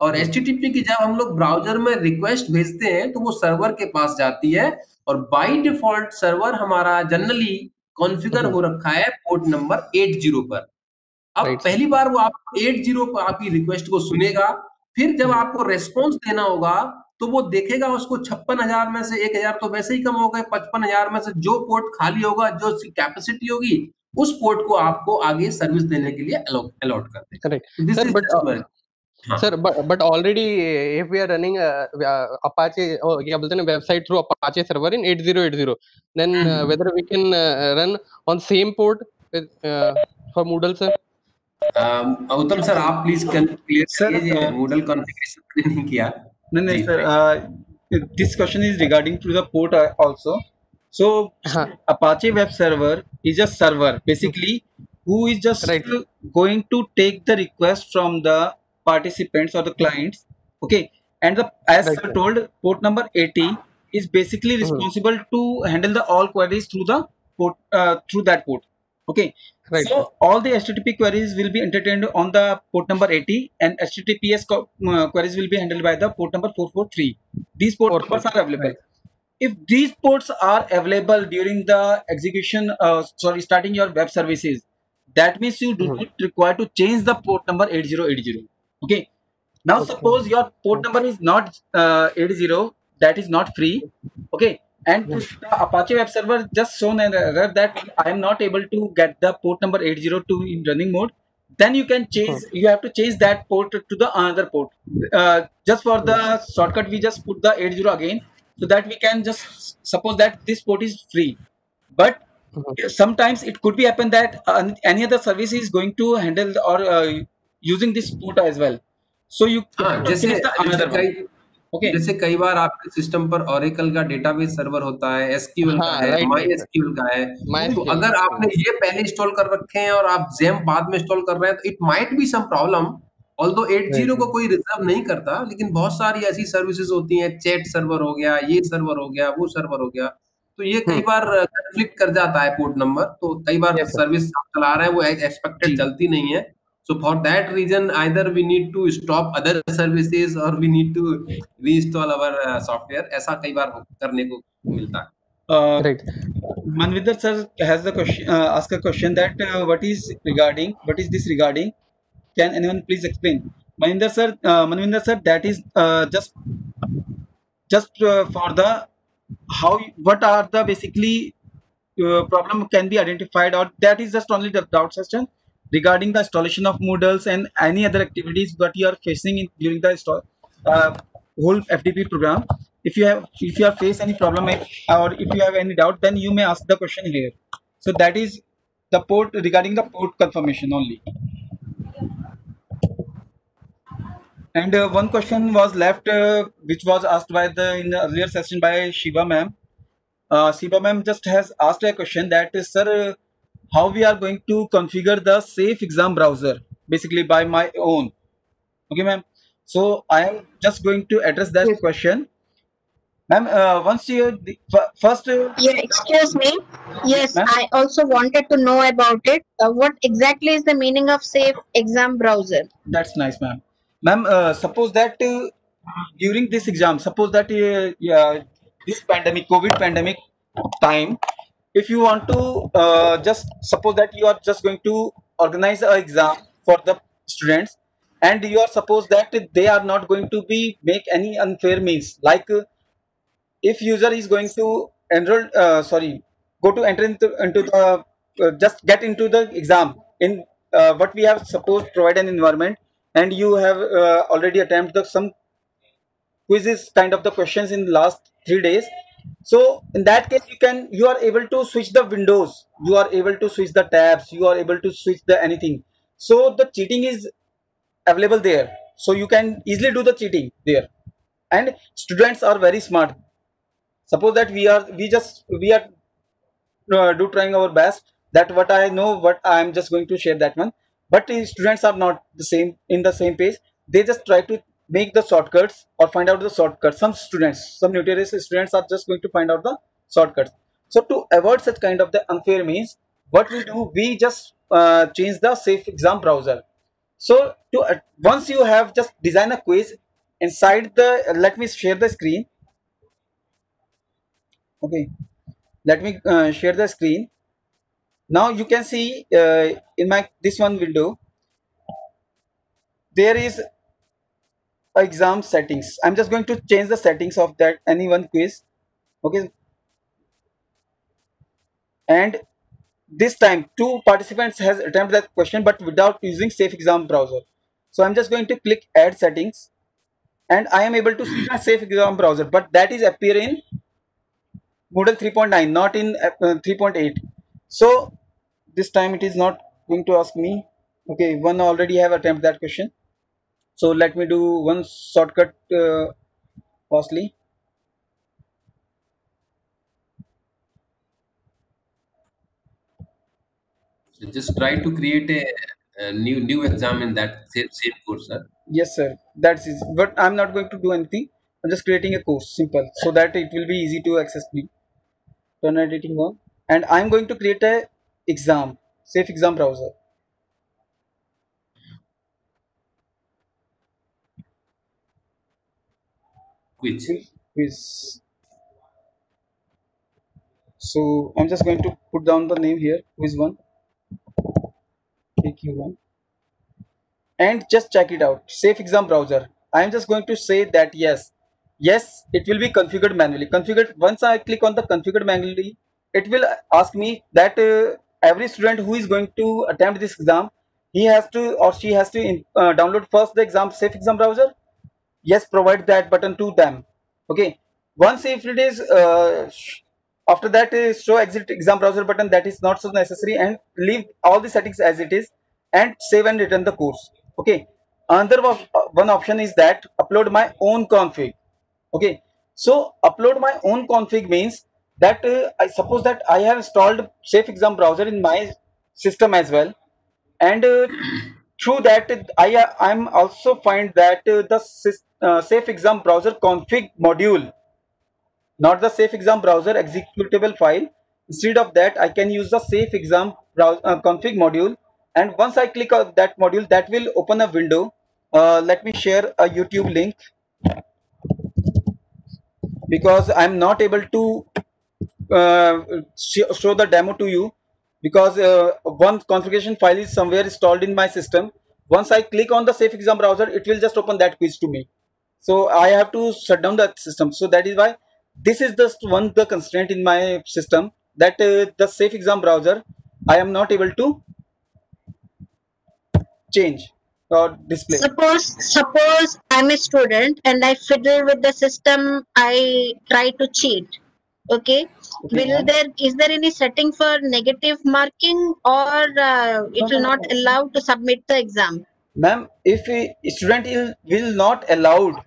और HTTP की जब हम लोग ब्राउजर में रिक्वेस्ट भेजते हैं तो वो सर्वर के पास जाती है, और बाय डिफॉल्ट सर्वर हमारा जनरली कॉन्फ़िगर हो रखा है पोर्ट नंबर 80 पर। अब पहली बार वो आप 80 पर आपकी रिक्वेस्ट को सुनेगा, फिर जब आपको रेस्पॉन्स देना होगा तो वो देखेगा उसको 56,000 में से 1,000 तो वैसे ही कम हो गए, 55,000 में से जो पोर्ट खाली होगा, जो कैपेसिटी होगी, उस पोर्ट को आपको आगे सर्विस देने के लिए अलॉट कर दें। Sir, but already if we are running Apache, क्या बोलते हैं, website through Apache server in 8080, then whether we can run on same port with, for Moodle, sir? उत्तम सर, आप प्लीज क्लियर कीजिए, Moodle कॉन्फ़िगरेशन नहीं किया। नहीं sir, this question is regarding to the port also. So Apache web server is a server basically who is just going to take the request from the participants or the clients, okay, and as sir told, port number 80 is basically responsible to handle the all queries through the port, through that port, okay. Right. So all the HTTP queries will be entertained on the port number 80, and HTTPS queries will be handled by the port number 443. These port numbers are available. Right. If these ports are available during the execution, starting your web services, that means you do not require to change the port number 8080. Okay. Now suppose your port number is not 80, that is not free. Okay. And the Apache web server just shown an error that I am not able to get the port number 802 in running mode. Then you can change. You have to change that port to the another port. Just for the shortcut, we just put the 80 again, so that we can just suppose that this port is free. But sometimes it could be happen that any other service is going to handle or using this port as well. So you जैसे another one. Okay. जैसे कई बार आपके system पर Oracle का database server होता है, SQL का है, माई एसक्यूएल का है, तो अगर आपने ये पहले इंस्टॉल कर रखे हैं और आप ज़ैम्प बाद में इंस्टॉल कर रहे हैं, तो it might be some problem. Although 80 को कोई रिजर्व नहीं करता, लेकिन बहुत सारी ऐसी सर्विसेज होती हैं, चैट सर्वर हो गया, ये सर्वर हो गया, वो सर्वर हो गया, तो ये कई बार कंफ्लिक्ट कर जाता है पोर्ट नंबर। तो कई बार सर्विस आप चला रहे हैं वो एक्सपेक्टेड चलती नहीं है। So for that reason, either we need to stop other services or we need to reinstall our software. ऐसा कई बार करने को मिलता है। Right. Manvinder sir has the question, ask a question that what is this regarding? Can anyone please explain? Manvinder sir, that is just for the what are the basically problem can be identified, or that is just only the doubt session regarding the installation of Moodles and any other activities that you are facing during the whole FTP program. If you have faced any problem or if you have any doubt, then you may ask the question here. So that is the port, regarding the port confirmation only. And one question was left, which was asked in the earlier session by Shiva ma'am. Shiva ma'am just has asked a question that, sir, how we are going to configure the safe exam browser basically by my own. Okay, ma'am. So I am just going to address that question. Ma'am, once you first. Yeah, excuse me. Yes, I also wanted to know about it. What exactly is the meaning of safe exam browser? That's nice, ma'am. Ma'am, suppose that during this exam, suppose that this pandemic, COVID pandemic time, if you want to just suppose that you are just going to organize an exam for the students, and you are suppose that they are not going to be make any unfair means, like if user is going to enroll enter into the just get into the exam in what we have suppose provide an environment, and you have already attempted some quizzes kind of the questions in the last 3 days. So in that case, you are able to switch the windows, you are able to switch the tabs, you are able to switch the anything. So the cheating is available there, so you can easily do the cheating there. And students are very smart. Suppose that we are trying our best, that what I know, what I am just going to share that one. But students are not the same in the same page. They just try to make the shortcuts or find out the shortcuts. Some notorious students are just going to find out the shortcuts. So to avoid such kind of the unfair means, what we do, we just change the safe exam browser. So to once you have just design a quiz inside the, let me share the screen. Okay, let me share the screen. Now you can see in this one window, there is exam settings. I'm just going to change the settings of that any one quiz. Okay, and this time 2 participants has attempted that question but without using safe exam browser. So I'm just going to click add settings, and I am able to see the safe exam browser, but that is appear in Moodle 3.9, not in 3.8. So this time it is not going to ask me. Okay, one already have attempted that question. So let me do one shortcut fastly. So just try to create a new exam in that same course, sir. Yes, sir. That's it. But I'm not going to do anything. I'm just creating a course, simple, so that it will be easy to access me. Turn editing on, and I'm going to create a exam. safe exam browser. Quiz. So I'm just going to put down the name here, quiz1, AQ1, and just check it out. Safe exam browser. I am just going to say that yes, it will be configured manually. Configured. Once I click on the configured manually, it will ask me that every student who is going to attempt this exam, he has to or she has to download first the exam safe exam browser. Yes, provide that button to them. Okay. Once if it is after that show exit exam browser button, that is not so necessary, and leave all the settings as it is and save and return the course. Okay. Another one option is that upload my own config. Okay. So upload my own config means that I suppose that I have installed safe exam browser in my system as well, and through that I'm also find that the safe exam browser config module, not the safe exam browser executable file. Instead of that, I can use the safe exam browser config module, and once I click on that module, that will open a window. Let me share a YouTube link because I'm not able to show the demo to you because one configuration file is somewhere installed in my system. Once I click on the safe exam browser, it will just open that quiz to me. So I have to shut down that system. So that is why this is just the constraint in my system, that the safe exam browser I am not able to change or display. Suppose I'm a student and I fiddle with the system, I try to cheat. Okay. Is there any setting for negative marking, or it will not allow to submit the exam? Ma'am, if a student will not allowed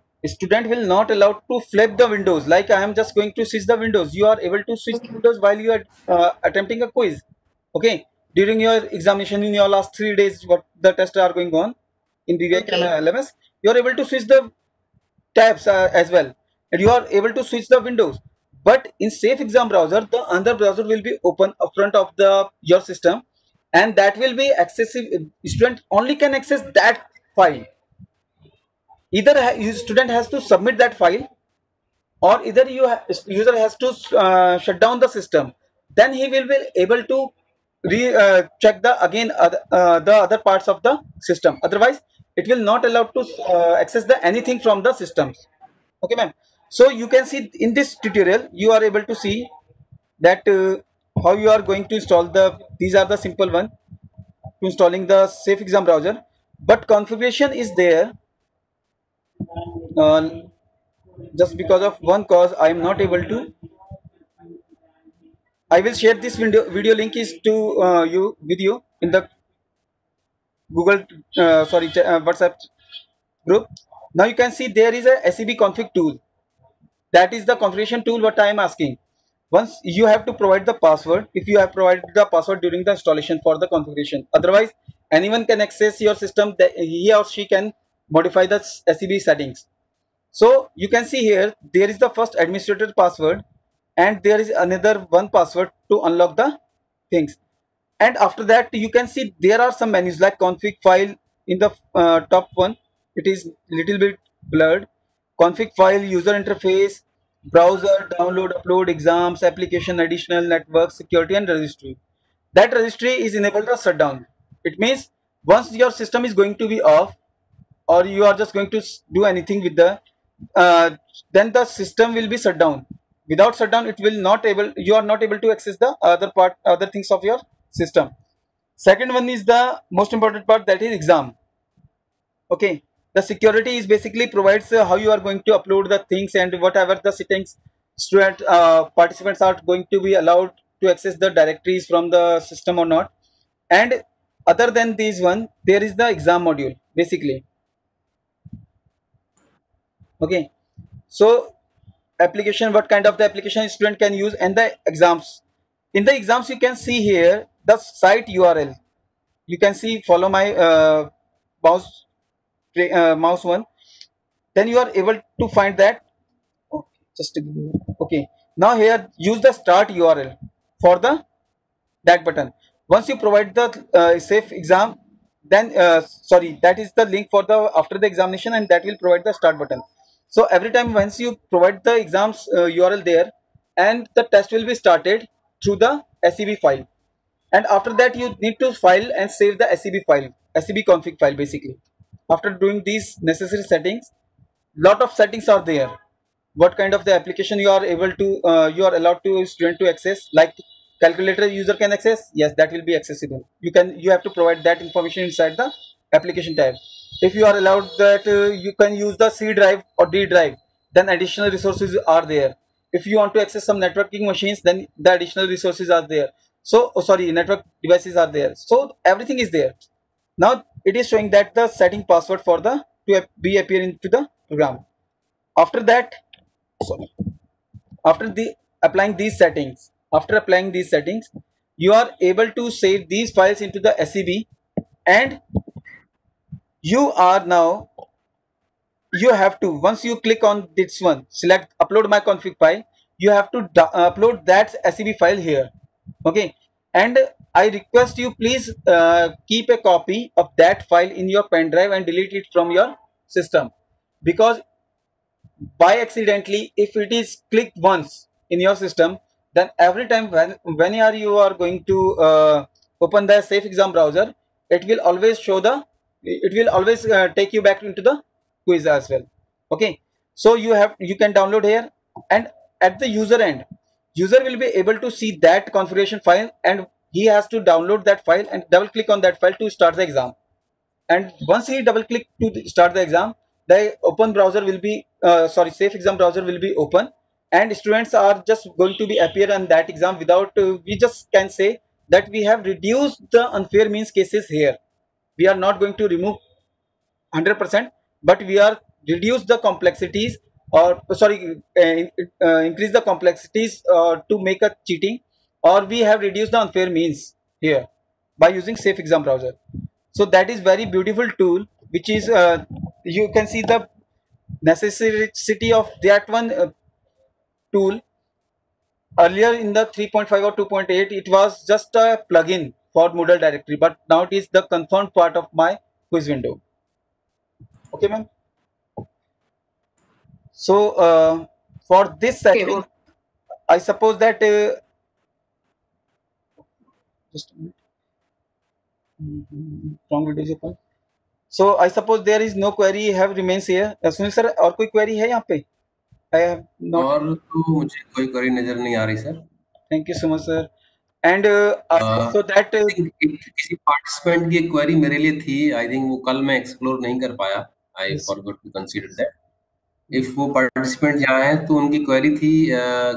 to flip the windows, like I am just going to switch the windows. You are able to switch the windows while you are attempting a quiz. Okay, during your examination in your last 3 days, what the tests are going on in BVI LMS, you are able to switch the tabs as well, and you are able to switch the windows. But in safe exam browser, the other browser will be open up front of your system, and that will be accessible. Student only can access that file. Either student has to submit that file, or either user has to shut down the system. Then he will be able to check the other parts of the system. Otherwise, it will not allow to access the anything from the systems. Okay, ma'am. So you can see in this tutorial, you are able to see that how you are going to install these are the simple one to installing the safe exam browser, but configuration is there. Just because of one cause, I am not able to. I will share this video link is to you with you in the Google WhatsApp group. Now you can see there is a SEB config tool. That is the configuration tool what I am asking. Once you have to provide the password, if you have provided the password during the installation for the configuration. Otherwise, anyone can access your system, that he or she can modify the SEB settings. So you can see here, there is the first administrator password, and there is another one password to unlock the things. And after that, you can see there are some menus like config file in the top one. It is little bit blurred. Config file, user interface, browser, download, upload, exams, application, additional, network, security, and registry. That registry is enabled to shut down. It means once your system is going to be off, or you are just going to do anything with then the system will be shut down. Without shutdown, you are not able to access the other things of your system. Second one is the most important part, that is exam. Okay, the security is basically provides how you are going to upload the things, and whatever the settings student participants are going to be allowed to access the directories from the system or not. And other than these one, there is the exam module basically. Okay, so application, what kind of the application student can use, and the exams. In the exams, you can see here the site URL. You can see, follow my mouse one. Then you are able to find that. Okay, now here use the start URL for that button. Once you provide the safe exam, then sorry, that is the link for the after the examination, and that will provide the start button. So every time once you provide the exams URL there, and the test will be started through the SCB file, and after that you need to file and save the SCB file, SCB config file basically. After doing these necessary settings, lot of settings are there. What kind of the application you are able to you are allowed to student to access, like calculator user can access, yes, that will be accessible. You have to provide that information inside the application tab. If you are allowed that you can use the C drive or D drive, then additional resources are there. If you want to access some networking machines, then the additional resources are there. So sorry, network devices are there, so everything is there. Now it is showing that the setting password for the to be appear into the program. After that, sorry, after the applying these settings, you are able to save these files into the SCB, and you are now, you have to, once you click on this one, select upload my config file, you have to upload that SCB file here. Okay, and I request you please keep a copy of that file in your pen drive and delete it from your system, because by accidentally if it is clicked once in your system, then every time when you are going to open the safe exam browser, it will always show the, it will always take you back into the quiz as well. Okay, so you can download here, and at the user end, user will be able to see that configuration file, and he has to download that file and double click on that file to start the exam. And once he double click to start the exam, the open browser will be sorry, safe exam browser will be open, and students are just going to be appear on that exam without we just can say that we have reduced the unfair means cases here. We are not going to remove 100%, but we are reduce the complexities, or sorry, increase the complexities to make a cheating, or we have reduced the unfair means here by using safe exam browser. So that is very beautiful tool, which is you can see the necessity of that one tool. Earlier in the 3.5 or 2.8, it was just a plugin for Moodle directory, but now it is the confirmed part of my quiz window. Okay, ma'am. So for this setting, okay, I suppose that just a minute. Wrong video is open. So I suppose there is no query have remains here. Sunil sir, और कोई query है यहाँ पे? I have not. और तो मुझे कोई query नजर नहीं आ रही sir. Thank you so much sir. And so that किसी participant की query मेरे लिए थी. I think वो कल मैं explore नहीं कर पाया. I forgot to consider that. If वो participant यहाँ है तो उनकी query थी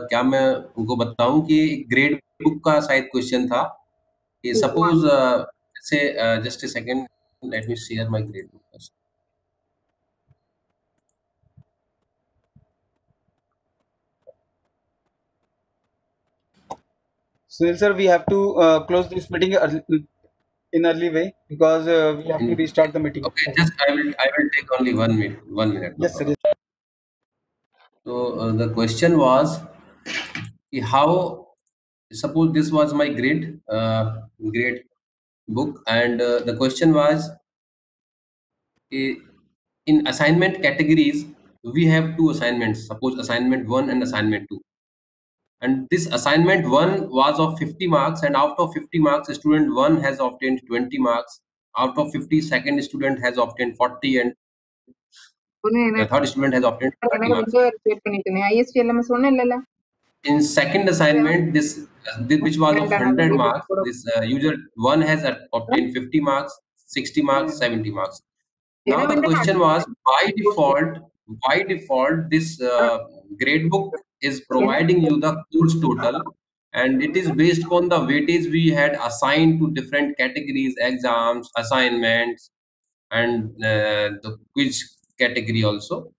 क्या मैं उनको बताऊं कि grade book का शायद question था. कि suppose say just a second, let me share my grade book first. Sunil sir, we have to close this meeting in early way, because we have to restart the meeting. Okay, just I will take only 1 minute. 1 minute. Yes, sir. So the question was, how, suppose this was my grade book, and the question was, in assignment categories we have 2 assignments. Suppose assignment 1 and assignment 2. And this assignment 1 was of 50 marks, and out of 50 marks, student 1 has obtained 20 marks. Out of 50, second student has obtained 40, and the third student has obtained 30 marks. In second assignment, this which was of 100 marks, this user 1 has obtained 50 marks, 60 marks, 70 marks. Now the question was, by default, this grade book is providing you the course total, and it is based upon the weightage we had assigned to different categories, exams, assignments, and the quiz category also.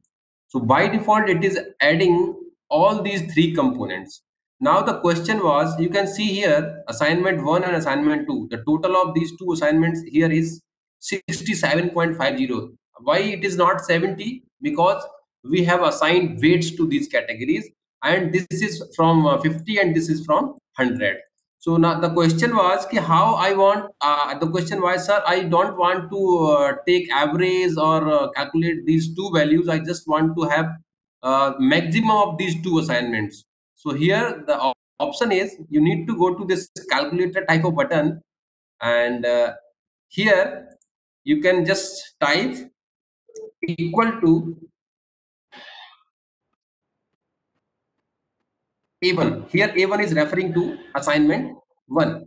So by default, it is adding all these 3 components. Now the question was, you can see here assignment 1 and assignment 2. The total of these 2 assignments here is 67.50. Why it is not 70? Because we have assigned weights to these categories, and this is from 50 and this is from 100. So now the question was ki how I want, the question was, sir, I don't want to take average or calculate these two values. I just want to have maximum of these two assignments. So here the option is you need to go to this calculator type of button, and here you can just type equal to A1. Here A1 is referring to assignment 1.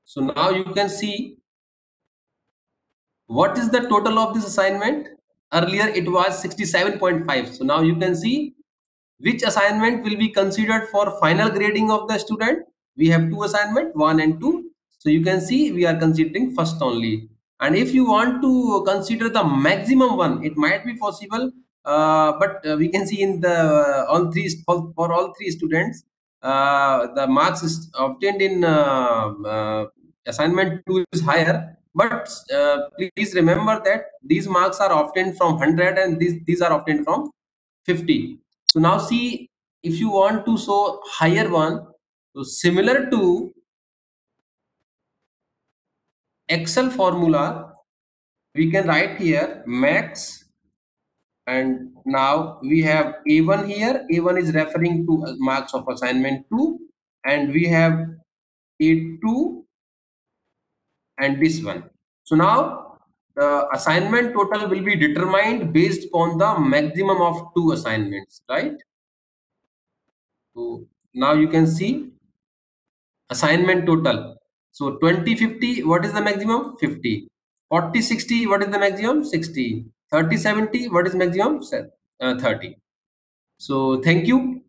So now you can see what is the total of this assignment. Earlier it was 67.5. So now you can see which assignment will be considered for final grading of the student. We have two assignment, 1 and 2. So you can see we are considering first only. And if you want to consider the maximum one, it might be possible, but we can see in the all three, for all three students, the marks is obtained in assignment 2 is higher. But please remember that these marks are obtained from 100 and these are obtained from 50. So now see, if you want to show higher one, so similar to Excel formula, we can write here max, and now we have A1 here. A1 is referring to marks of assignment 2, and we have A2 and this one. So now the assignment total will be determined based upon the maximum of two assignments, right? So now you can see assignment total. So 20/50, what is the maximum? 50. 40/60, what is the maximum? 60. 30/70, what is maximum? 30. So thank you.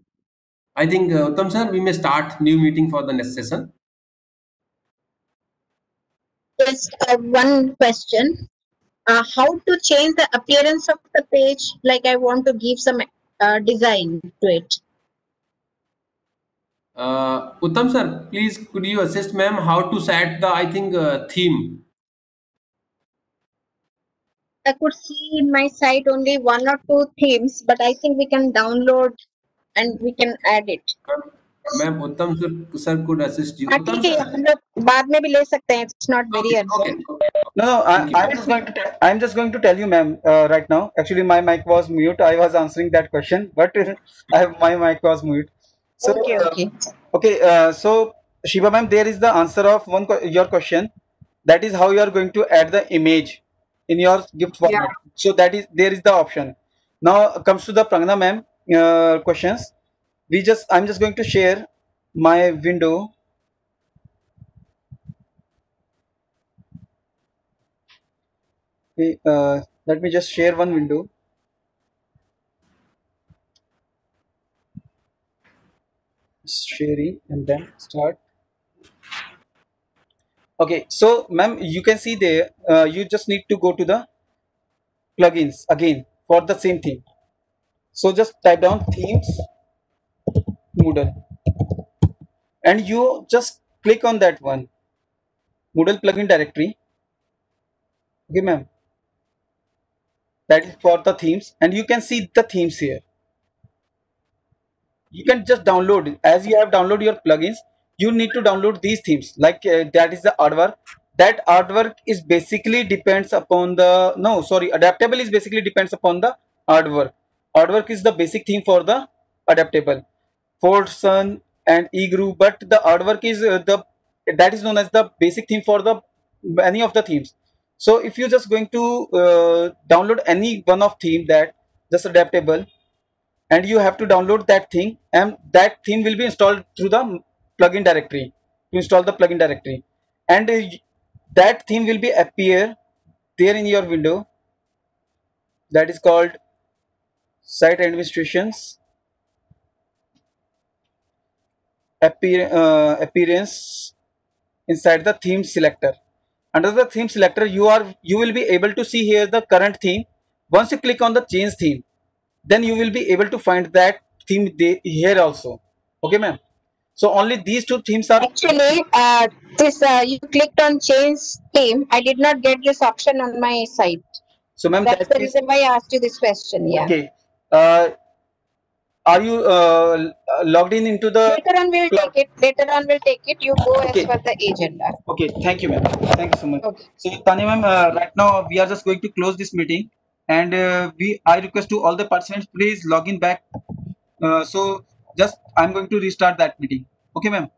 I think Uttam sir, we may start new meeting for the next session. Just one question. How to change the appearance of the page? Like I want to give some design to it. Uttam sir, please could you assist ma'am how to set the, I think, theme? I could see in my site only 1 or 2 themes, but I think we can download and we can add it. Ma'am, Uttam sir could assist you. ठीक है, हम लोग बाद में भी ले सकते हैं. It's not very urgent. No, I'm just going to tell you, ma'am, right now. Actually, my mic was mute. I was answering that question, but my mic was mute. So, okay. So Shiva ma'am, there is the answer of your question. That is how you are going to add the image in your gift format. Yeah. So there is the option. Now comes to the Pragna ma'am questions. I'm just going to share my window. Okay, let me just share one window. Sharing and then start. Okay, so ma'am, you can see there, you just need to go to the plugins again for the same thing. So just type down themes Moodle and you just click on that one, Moodle plugin directory. Okay ma'am, that is for the themes, and you can see the themes here. You can just download, as you have downloaded your plugins, you need to download these themes, like that is the artwork. That artwork is basically depends upon the, no sorry, adaptable is basically depends upon the artwork. Artwork is the basic theme for the adaptable, Ford, Sun and eGroove, but the artwork is that is known as the basic theme for the any of the themes. So if you're just going to download any one of theme that just adaptable, and you have to download that thing, and that theme will be installed through the plugin directory, to install the plugin directory, and that theme will be appear there in your window, that is called site administrations appearance inside the theme selector. Under the theme selector, you will be able to see here the current theme. Once you click on the change theme, then you will be able to find that theme here also. Okay ma'am, so only these two themes are actually this you clicked on change theme. I did not get this option on my site. So ma'am, that's the reason why I asked you this question. Yeah. Okay, Are you logged in into the? Later on we'll take it. Later on we'll take it. You go Okay. as per the agenda. Okay, thank you, ma'am. Thank you so much. Okay. So, Tanya ma'am, right now we are just going to close this meeting, and I request to all the participants, please log in back. So, just I'm going to restart that meeting. Okay, ma'am.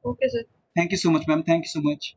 Okay, sir. Thank you so much, ma'am. Thank you so much.